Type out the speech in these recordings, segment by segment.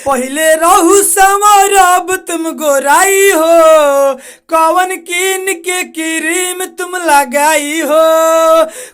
पहले रहू समर अब तुम गोराई हो, कवन कीन के क्रीम तुम लगाई हो,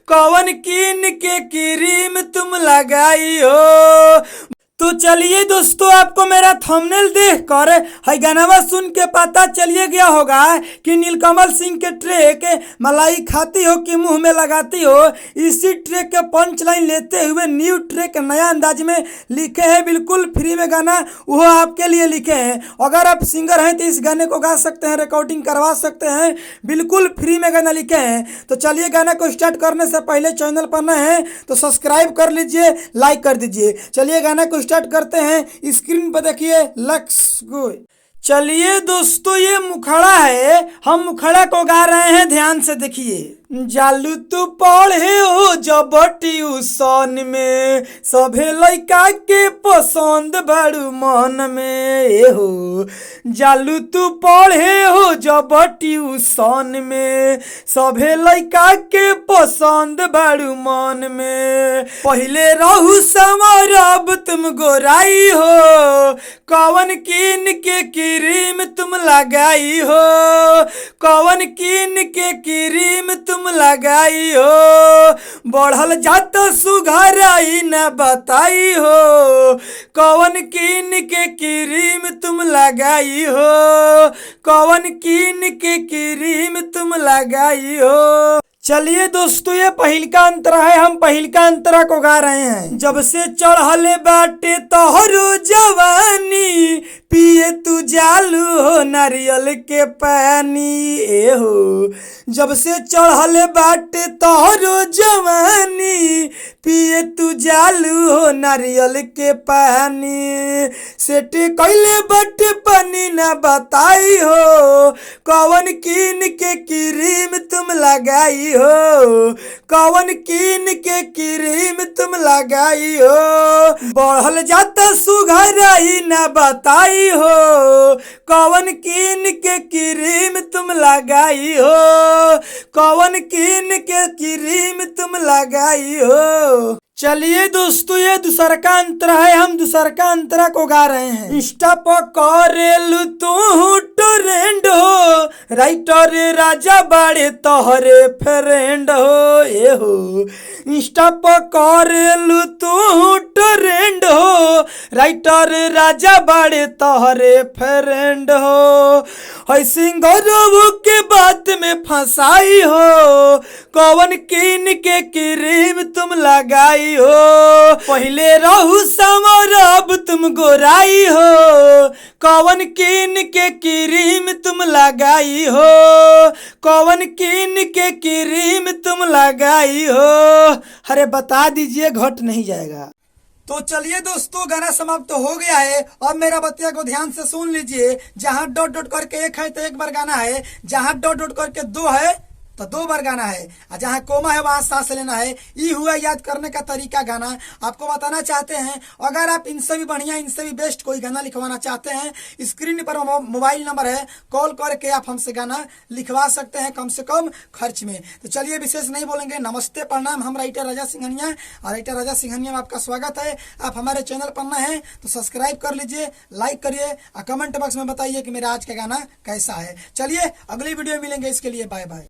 कवन कीन के क्रीम तुम लगाई हो। तो चलिए दोस्तों, आपको मेरा थंबनेल देख कर है गाना सुन के पता चलिए गया होगा कि नीलकमल सिंह के ट्रैक मलाई खाती हो कि मुंह में लगाती हो, इसी ट्रैक के पंच लाइन लेते हुए न्यू ट्रैक नया अंदाज में लिखे हैं, बिल्कुल फ्री में गाना वो आपके लिए लिखे हैं। अगर आप सिंगर हैं तो इस गाने को गा सकते हैं, रिकॉर्डिंग करवा सकते हैं, बिल्कुल फ्री में गाना लिखे हैं। तो चलिए गाना को स्टार्ट करने से पहले चैनल पर नए हैं तो सब्सक्राइब कर लीजिए, लाइक कर दीजिए। चलिए गाना को स्टार्ट करते हैं। स्क्रीन पर देखिए, लेट्स गो। चलिए दोस्तों, ये मुखड़ा है, हम मुखड़ा को गा रहे हैं, ध्यान से देखिए। जालू तू पढ़े हो जब ट्यूशन में, सभे लइका के पसंद बड़ू मन में ए हो। जालू तू पढ़े हो जब ट्यूशन में, सभे लइका के पसंद बड़ू मन में। पहले रहू समर अब तुम गोराई हो, कवन कीन के क्रीम तुम लगाई हो, कवन कीन के क्रीम तुम लगाई हो। बढ़ल जात सुघराई न बताई हो, कवन कीन के क्रीम तुम लगाई हो, कवन कीन के क्रीम तुम लगाई हो। चलिए दोस्तों, ये पहिलका अंतरा है, हम पहिलका अंतरा को गा रहे हैं। जब से चढ़ले बाटे तोहरो जवानी, पिए तू जालू हो नारियल के पानी ए हो। जब से चढ़ले बाटे तोहरो जवानी, पिए तू जालू हो नारियल के पानी। सेटे कैले बाटे पानी न बताई हो, कवन कीन के क्रीम तुम लगाई हो, कवन कीन के क्रीम तुम लगाई हो। बढ़ल जाता सुघराई न बताई हो, कवन कीन के क्रीम तुम लगाई हो, कवन कीन के क्रीम तुम लगाई हो। चलिए दोस्तों, ये दूसरा का अंतरा है, हम दूसरा का अंतरा को गा रहे हैं। इंस्टा पर करेलू तू ट्रेंड हो, राइटर राजा बाड़े तोहरे फ्रेंड हो ए हो। इंस्टा पर करेलू तू ट्रेंड हो, राइटर राजा बाड़े तोहरे फ्रेंड हो। है सिंगरों के बात में फंसाई हो, कवन कीन के क्रीम तुम लगाई हो। पहले रहू समर अब तुम गोराई हो, कवन कीन के क्रीम तुम लगाई हो, कवन कीन के क्रीम तुम लगाई हो। अरे बता दीजिए, घट नहीं जाएगा। तो चलिए दोस्तों, गाना समाप्त तो हो गया है। अब मेरा बतिया को ध्यान से सुन लीजिए। जहां डॉट डॉट करके एक है तो एक बार गाना है, जहां डॉट डॉट करके दो है तो दो बार गाना है, और जहाँ कोमा है वहां सांस लेना है। ये हुआ याद करने का तरीका। गाना आपको बताना चाहते हैं, अगर आप इनसे भी बढ़िया, इनसे भी बेस्ट कोई गाना लिखवाना चाहते हैं, स्क्रीन पर मोबाइल नंबर है, कॉल करके आप हमसे गाना लिखवा सकते हैं कम से कम खर्च में। तो चलिए विशेष नहीं बोलेंगे, नमस्ते प्रणाम। हम राइटर राजा सिंघानिया, और राइटर राजा सिंघानिया में आपका स्वागत है। आप हमारे चैनल पर नए हैं तो सब्सक्राइब कर लीजिए, लाइक करिए, और कमेंट बॉक्स में बताइए कि मेरा आज का गाना कैसा है। चलिए अगली वीडियो में मिलेंगे, इसके लिए बाय बाय।